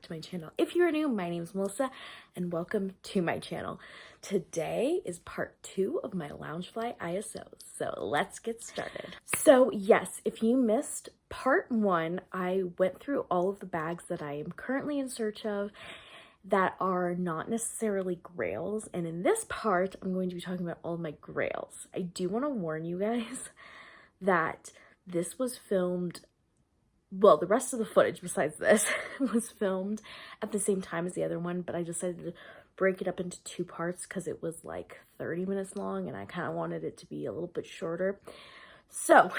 to my channel. If you're new, my name is Melissa and welcome to my channel. Today is part 2 of my Loungefly ISOs, so let's get started. So yes, if you missed part 1, I went through all of the bags that I am currently in search of that are not necessarily grails, and in this part I'm going to be talking about all of my grails. I do want to warn you guys that this was filmed, well, the rest of the footage besides this was filmed at the same time as the other one, but I decided to break it up into 2 parts because it was like 30 minutes long and I kind of wanted it to be a little bit shorter. So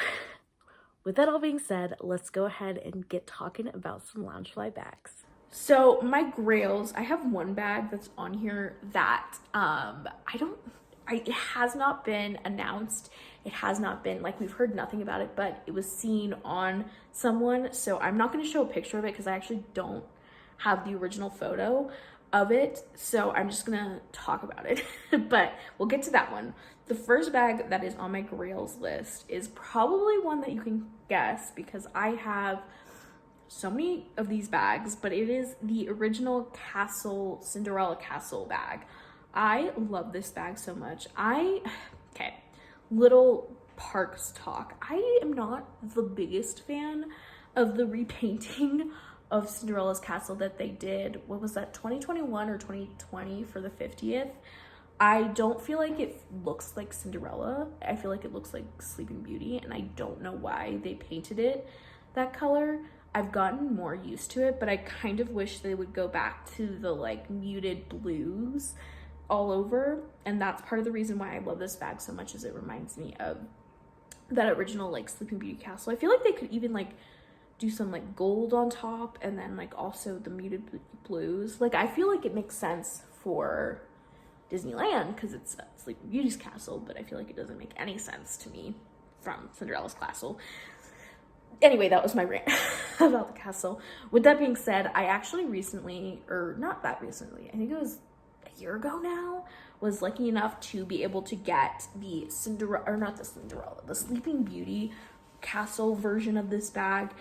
with that all being said, let's go ahead and get talking about some Loungefly bags. So my grails, I have one bag that's on here that it has not been announced. It has not been, like, we've heard nothing about it, but it was seen on someone. So I'm not going to show a picture of it because I actually don't have the original photo of it. So I'm just going to talk about it, but we'll get to that one. The first bag that is on my grails list is probably one that you can guess because I have so many of these bags, but it is the original Castle, Cinderella Castle bag. I love this bag so much. Okay, little parks talk. I am not the biggest fan of the repainting of Cinderella's castle that they did. What was that, 2021 or 2020 for the 50th? I don't feel like it looks like Cinderella. I feel like it looks like Sleeping Beauty, and I don't know why they painted it that color. I've gotten more used to it, but I kind of wish they would go back to the like muted blues all over, and that's part of the reason why I love this bag so much, is it reminds me of that original like Sleeping Beauty castle. I feel like they could even like do some like gold on top and then like also the muted blues. Like I feel like it makes sense for Disneyland because it's Sleeping Beauty's castle, but I feel like it doesn't make any sense to me from Cinderella's castle. Anyway, that was my rant about the castle. With that being said, I actually recently, or not that recently, I think it was a year ago now, was lucky enough to be able to get the the Sleeping Beauty castle version of this bag,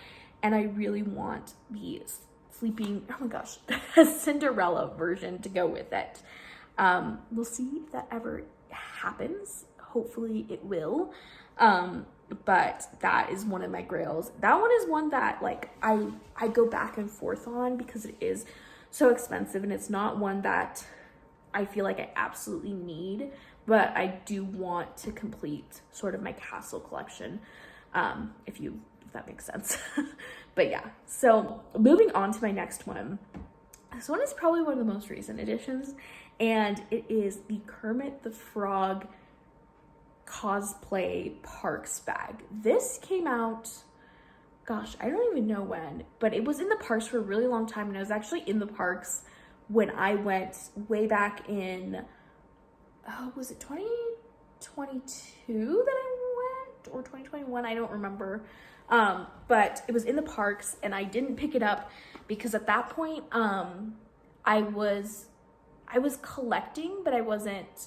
and I really want the Cinderella version to go with it. We'll see if that ever happens. Hopefully it will. But that is one of my grails. That one is one that like I go back and forth on because it is so expensive, and it's not one that I feel like I absolutely need, but I do want to complete sort of my castle collection, if that makes sense. But yeah, so moving on to my next one. This one is probably one of the most recent additions, and it is the Kermit the Frog cosplay parks bag. This came out, gosh, I don't even know when, but it was in the parks for a really long time, and I was actually in the parks when I went way back in, was it 2022 that I went, or 2021? I don't remember. But it was in the parks, and I didn't pick it up because at that point, I was collecting, but I wasn't,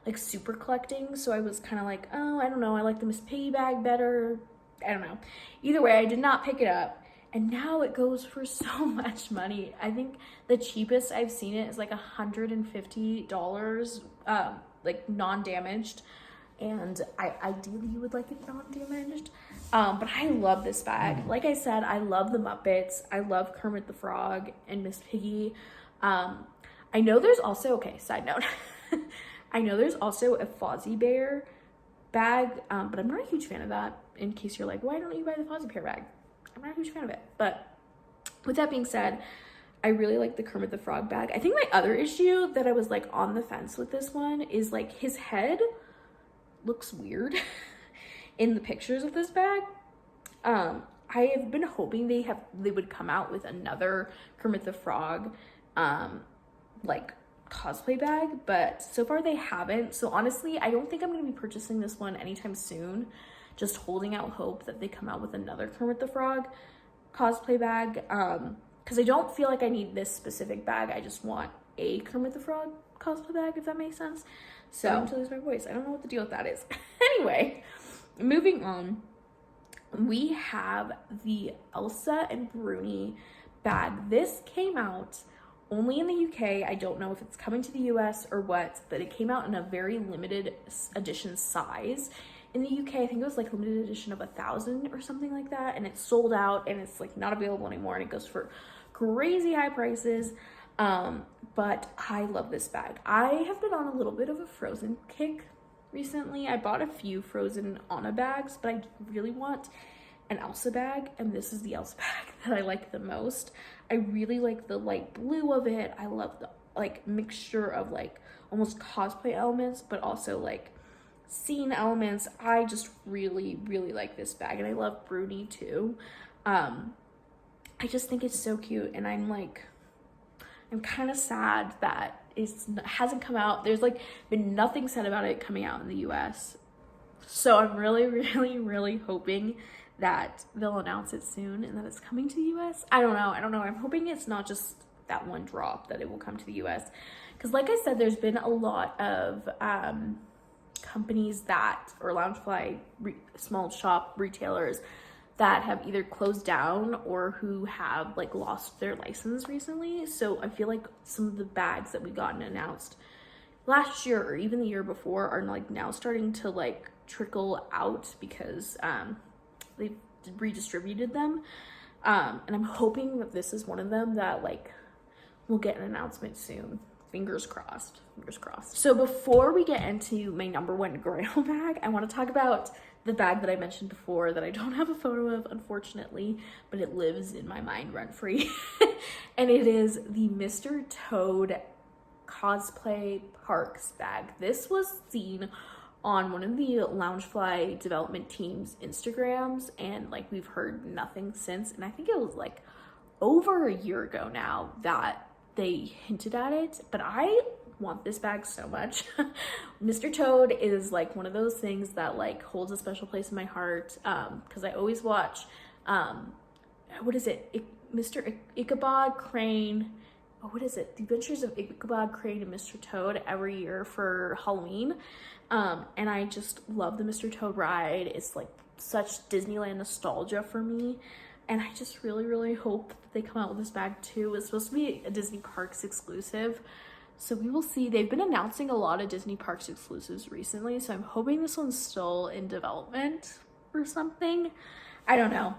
like super collecting, so I was kind of like, oh, I don't know, I like the Miss Piggy bag better. I don't know. Either way, I did not pick it up, and now it goes for so much money. I think the cheapest I've seen it is like $150, like non-damaged, and I ideally would like it non-damaged. But I love this bag. Like I said, I love the Muppets. I love Kermit the Frog and Miss Piggy. I know there's also, okay, side note, I know there's also a Fozzie Bear bag, but I'm not a huge fan of that, in case you're like, why don't you buy the Fozzie Bear bag? I'm not a huge fan of it. But with that being said, I really like the Kermit the Frog bag. I think my other issue that I was like on the fence with this one is like his head looks weird in the pictures of this bag. I have been hoping they would come out with another Kermit the Frog like cosplay bag, but so far they haven't. So honestly, I don't think I'm going to be purchasing this one anytime soon. Just holding out hope that they come out with another Kermit the Frog cosplay bag, because I don't feel like I need this specific bag. I just want a Kermit the Frog cosplay bag, if that makes sense. So I'm to lose my voice. I don't know what the deal with that is. Anyway, moving on, we have the Elsa and Bruni bag. This came out only in the UK. I don't know if it's coming to the US or what, but it came out in a very limited edition size. In the UK, I think it was like limited edition of 1,000 or something like that, and it's sold out and it's like not available anymore, and it goes for crazy high prices. But I love this bag. I have been on a little bit of a Frozen kick recently. I bought a few Frozen Anna bags, but I really want an Elsa bag, and this is the Elsa bag that I like the most. I really like the light blue of it. I love the like mixture of like almost cosplay elements, but also like scene elements. I just really like this bag, and I love Bruni too. I just think it's so cute, and I'm kind of sad that it hasn't come out. There's like been nothing said about it coming out in the US, so I'm really hoping that they'll announce it soon and that it's coming to the US. I don't know. I'm hoping it's not just that one drop, that it will come to the US, because like I said, there's been a lot of companies that, or Loungefly small shop retailers that have either closed down or who have like lost their license recently. So I feel like some of the bags that we gotten announced last year or even the year before are like now starting to like trickle out because they've redistributed them. And I'm hoping that this is one of them that like we'll get an announcement soon. Fingers crossed. So before we get into my number one Grail bag, I want to talk about the bag that I mentioned before that I don't have a photo of, unfortunately, but it lives in my mind rent-free. And it is the Mr. Toad Cosplay Parks bag. This was seen on one of the Loungefly development team's Instagrams, and like we've heard nothing since. And I think it was like over a year ago now that they hinted at it, but I want this bag so much. Mr. Toad is like one of those things that like holds a special place in my heart, because I always watch what is it, Mr. Ichabod Crane, what is it, The Adventures of Ichabod Crane and Mr. Toad every year for Halloween. And I just love the Mr. Toad ride. It's like such Disneyland nostalgia for me. And I just really hope that they come out with this bag too. It's supposed to be a Disney Parks exclusive, so we will see. They've been announcing a lot of Disney Parks exclusives recently, so I'm hoping this one's still in development or something. I don't know.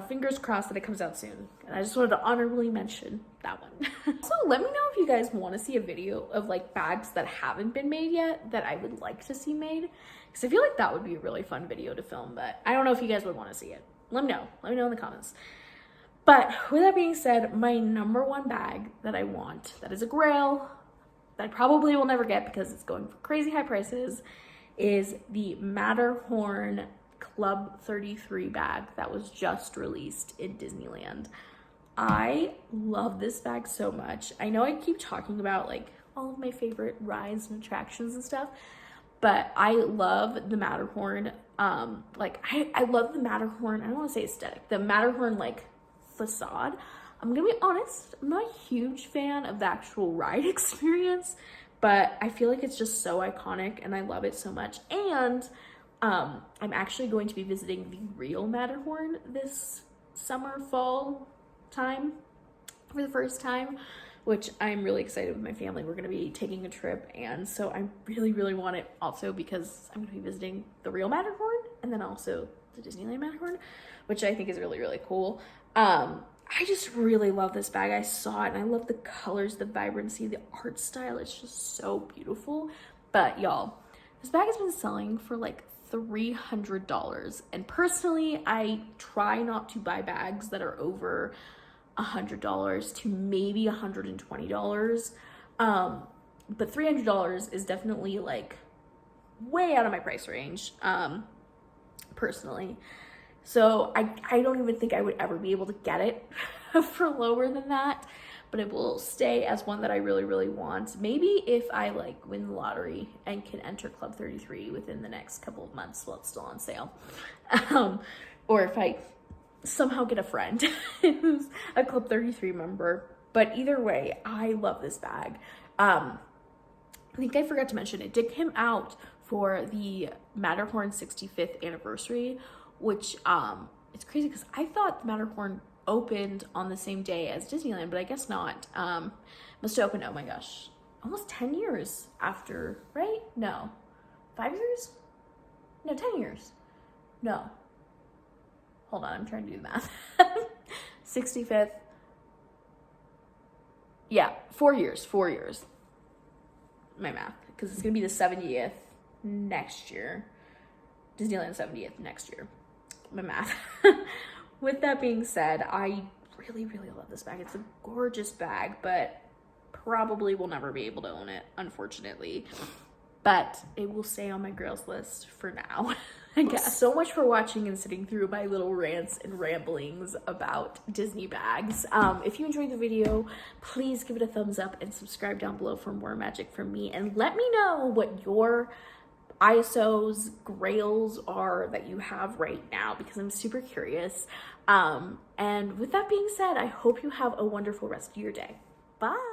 Fingers crossed that it comes out soon. And I just wanted to honorably mention that one. So let me know if you guys want to see a video of like bags that haven't been made yet that I would like to see made, because I feel like that would be a really fun video to film, but I don't know if you guys would want to see it. Let me know in the comments. But with that being said, my number one bag that I want, that is a Grail, that I probably will never get because it's going for crazy high prices, is the Matterhorn Club 33 bag that was just released in Disneyland. I love this bag so much. I know I keep talking about like all of my favorite rides and attractions and stuff, but I love the Matterhorn. I love the Matterhorn, I don't want to say aesthetic, the Matterhorn like facade. I'm gonna be honest, I'm not a huge fan of the actual ride experience, but I feel like it's just so iconic and I love it so much. And I'm actually going to be visiting the real Matterhorn this summer, fall time for the first time, which I'm really excited with my family. We're going to be taking a trip, and so I really want it also because I'm going to be visiting the real Matterhorn and then also the Disneyland Matterhorn, which I think is really cool. I just really love this bag. I saw it and I love the colors, the vibrancy, the art style. It's just so beautiful. But y'all, this bag has been selling for like $300, and personally I try not to buy bags that are over $100 to maybe $120, but $300 is definitely like way out of my price range, personally. So I don't even think I would ever be able to get it for lower than that, but it will stay as one that I really want. Maybe if I like win the lottery and can enter Club 33 within the next couple of months while it's still on sale, or if I somehow get a friend who's a Club 33 member. But either way, I love this bag. I think I forgot to mention, it did come out for the Matterhorn 65th anniversary, which it's crazy because I thought the Matterhorn opened on the same day as Disneyland, but I guess not. Must have opened, oh my gosh, almost 10 years after, right? No. 5 years? No, 10 years. No. Hold on, I'm trying to do the math. 65th. Yeah, 4 years. My math, because it's gonna be the 70th next year. Disneyland 70th next year. My math. With that being said, I really, really love this bag. It's a gorgeous bag, but probably will never be able to own it, unfortunately. But it will stay on my Grails list for now, I guess. So much for watching and sitting through my little rants and ramblings about Disney bags. If you enjoyed the video, please give it a thumbs up and subscribe down below for more magic from me. And let me know what your ISOs, Grails are that you have right now, because I'm super curious. And with that being said, I hope you have a wonderful rest of your day. Bye.